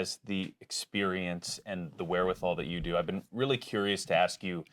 has the experience and the wherewithal that you do, I've been really curious to ask you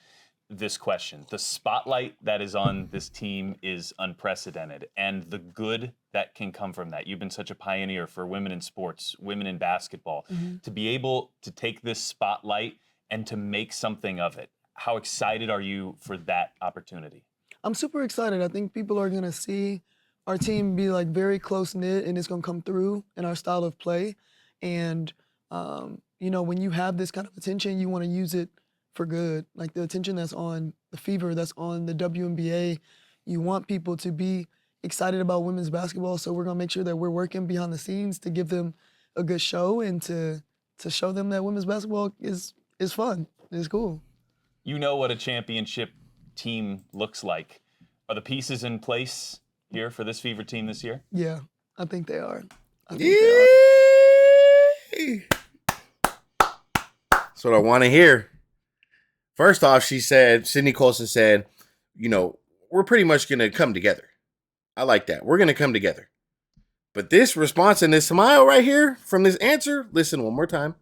this question. The spotlight that is on this team is unprecedented, and the good that can come from that. You've been such a pioneer for women in sports, women in basketball, to be able to take this spotlight and to make something of it. How excited are you for that opportunity? I'm super excited. I think people are gonna see our team be like very close knit, and it's gonna come through in our style of play. And when you have this kind of attention, you want to use it for good. Like the attention that's on the fever, that's on the WNBA. You want people to be excited about women's basketball. So we're gonna make sure that we're working behind the scenes to give them a good show and to show them that women's basketball is fun. It's cool. You know what a championship team looks like. Are the pieces in place here for this Fever team this year? Yeah, I think they are. That's what I want to hear. First off, Sydney Colson said, we're pretty much going to come together. I like that. We're going to come together. But this response and this smile right here from this answer, listen one more time.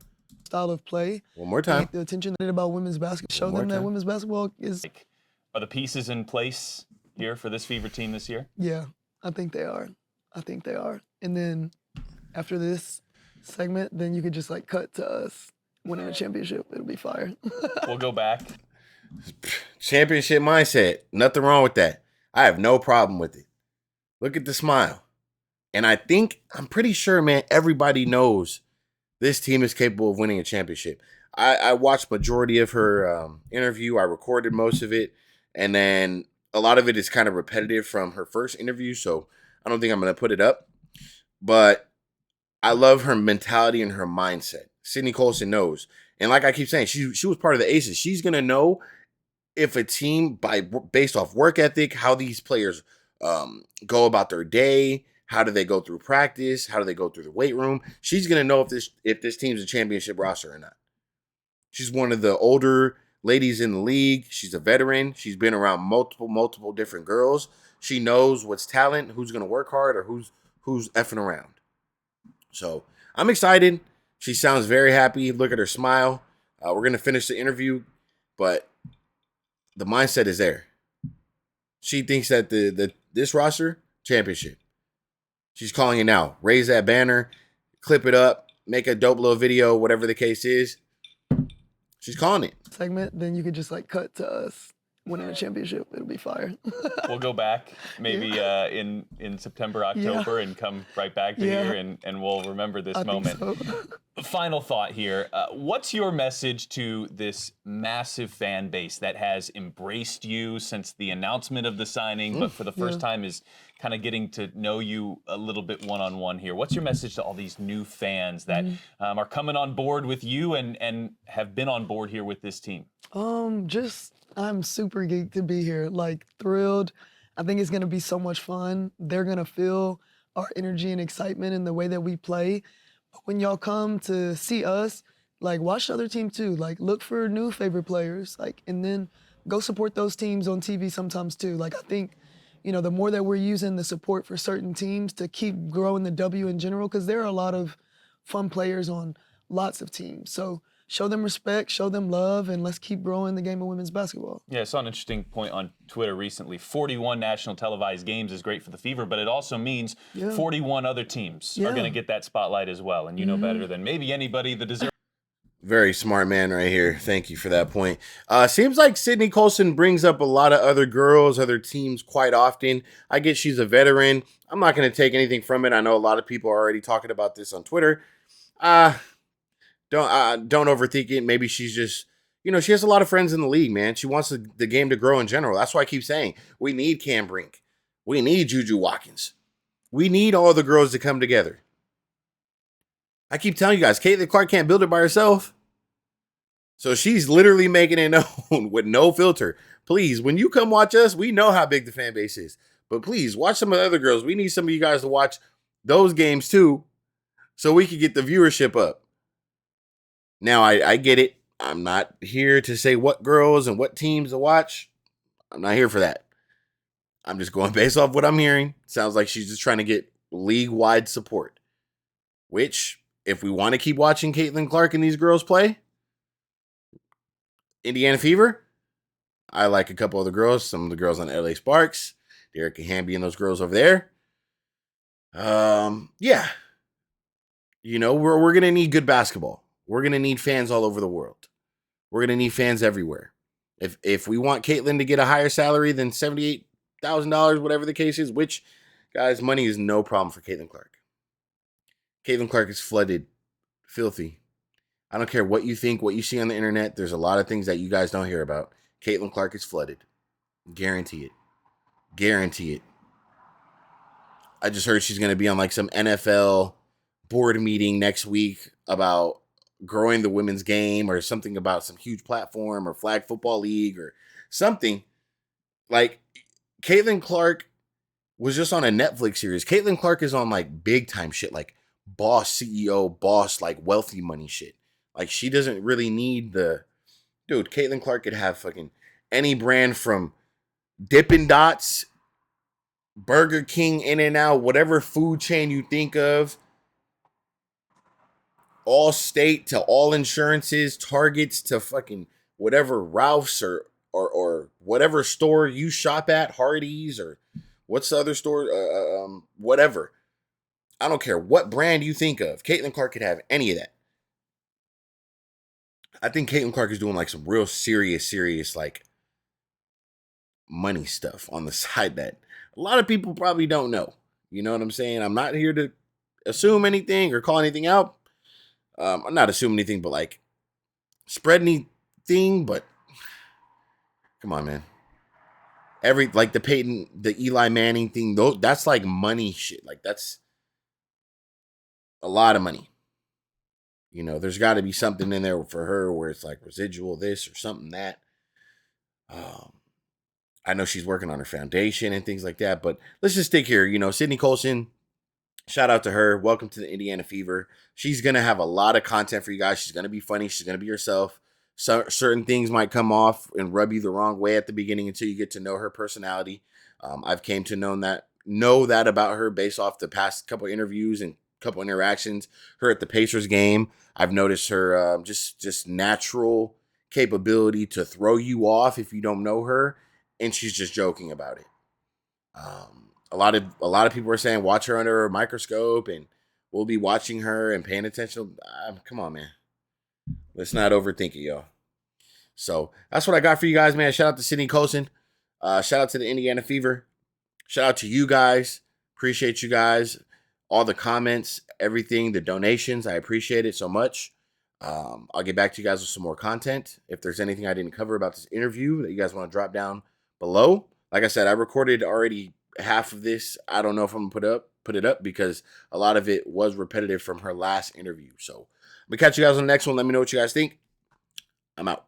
Style of play. One more time. The attention about women's basketball. Show them that women's basketball is. Are the pieces in place here for this Fever team this year? Yeah, I think they are. And then after this segment, then you could just cut to us winning a championship. It'll be fire. We'll go back. Championship mindset. Nothing wrong with that. I have no problem with it. Look at the smile. And I'm pretty sure, man, everybody knows this team is capable of winning a championship. I watched majority of her interview. I recorded most of it. And then a lot of it is kind of repetitive from her first interview. So I don't think I'm going to put it up. But I love her mentality and her mindset. Sydney Colson knows. And like I keep saying, she was part of the Aces. She's going to know if a team, based off work ethic, how these players go about their day, how do they go through practice, how do they go through the weight room. She's going to know if this team's a championship roster or not. She's one of the older ladies in the league. She's a veteran. She's been around multiple different girls. She knows what's talent, who's going to work hard, or who's effing around. So I'm excited. She sounds very happy. Look at her smile. We're going to finish the interview, but the mindset is there. She thinks that this roster, championship. She's calling it now. Raise that banner, clip it up, make a dope little video, whatever the case is. She's calling it. Segment, then you could just cut to us winning a championship. It'll be fire. We'll go back maybe in September, October, and come right back to here, and we'll remember this moment. Think so. Final thought here. What's your message to this massive fan base that has embraced you since the announcement of the signing, but for the first time is kind of getting to know you a little bit one-on-one here? What's your message to all these new fans that are coming on board with you and have been on board here with this team? I'm super geeked to be here, thrilled. I think it's gonna be so much fun. They're gonna feel our energy and excitement in the way that we play. But when y'all come to see us, watch the other team too. Look for new favorite players, and then go support those teams on TV sometimes too. I think, the more that we're using the support for certain teams to keep growing the W in general, because there are a lot of fun players on lots of teams. So show them respect, show them love, and let's keep growing the game of women's basketball. Yeah, I saw an interesting point on Twitter recently. 41 national televised games is great for the Fever, but it also means 41 other teams are going to get that spotlight as well. And you know better than maybe anybody the deserve. Very smart man right here. Thank you for that point. Seems like Sydney Colson brings up a lot of other girls, other teams quite often. I get she's a veteran. I'm not going to take anything from it. I know a lot of people are already talking about this on Twitter. Don't overthink it. Maybe she's just, she has a lot of friends in the league, man. She wants the game to grow in general. That's why I keep saying we need Cam Brink. We need Juju Watkins. We need all the girls to come together. I keep telling you guys, Caitlin Clark can't build it by herself. So she's literally making it known with no filter. Please, when you come watch us, we know how big the fan base is. But please, watch some of the other girls. We need some of you guys to watch those games too, so we can get the viewership up. Now, I get it. I'm not here to say what girls and what teams to watch. I'm not here for that. I'm just going based off what I'm hearing. Sounds like she's just trying to get league-wide support, which if we want to keep watching Caitlin Clark and these girls play, Indiana Fever, I like a couple of the girls, some of the girls on LA Sparks, Derek Hamby and those girls over there. Yeah. You know, we're going to need good basketball. We're going to need fans all over the world. We're going to need fans everywhere. If we want Caitlin to get a higher salary than $78,000, whatever the case is, which, guys, money is no problem for Caitlin Clark. Caitlin Clark is flooded, filthy. I don't care what you think, what you see on the internet. There's a lot of things that you guys don't hear about. Caitlin Clark is flooded. Guarantee it. Guarantee it. I just heard she's going to be on like some NFL board meeting next week about growing the women's game or something about some huge platform or flag football league or something. Like, Caitlin Clark was just on a Netflix series. Caitlin Clark is on like big time shit, like boss CEO, boss, like wealthy money shit. Like, she doesn't really need dude, Caitlin Clark could have fucking any brand from Dippin' Dots, Burger King, In-N-Out, whatever food chain you think of, all state to all insurances, Targets to fucking whatever Ralph's or whatever store you shop at, Hardee's or what's the other store, whatever. I don't care what brand you think of. Caitlin Clark could have any of that. I think Caitlin Clark is doing like some real serious like money stuff on the side that a lot of people probably don't know. You know what I'm saying? I'm not here to assume anything or call anything out. I'm not assuming anything, but like spread anything. But come on, man. Like the Eli Manning thing, though, that's like money shit. Like, that's a lot of money. You know, there's got to be something in there for her where it's like residual this or something that. I know she's working on her foundation and things like that, but let's just stick here. You know, Sydney Colson, shout out to her. Welcome to the Indiana Fever. She's going to have a lot of content for you guys. She's going to be funny. She's going to be herself. So, certain things might come off and rub you the wrong way at the beginning until you get to know her personality. I've came to know that about her based off the past couple interviews and couple interactions. Her at the Pacers game, I've noticed her just natural capability to throw you off if you don't know her, and she's just joking about it. A lot of people are saying watch her under a microscope, and we'll be watching her and paying attention. Come on, man. Let's not overthink it, y'all. So that's what I got for you guys, man. Shout out to Sydney Colson. Shout out to the Indiana Fever. Shout out to you guys. Appreciate you guys. All the comments, everything, the donations. I appreciate it so much. I'll get back to you guys with some more content. If there's anything I didn't cover about this interview that you guys want to drop down below. Like I said, I recorded already half of this. I don't know if I'm gonna put it up because a lot of it was repetitive from her last interview. So I'm gonna catch you guys on the next one. Let me know what you guys think. I'm out.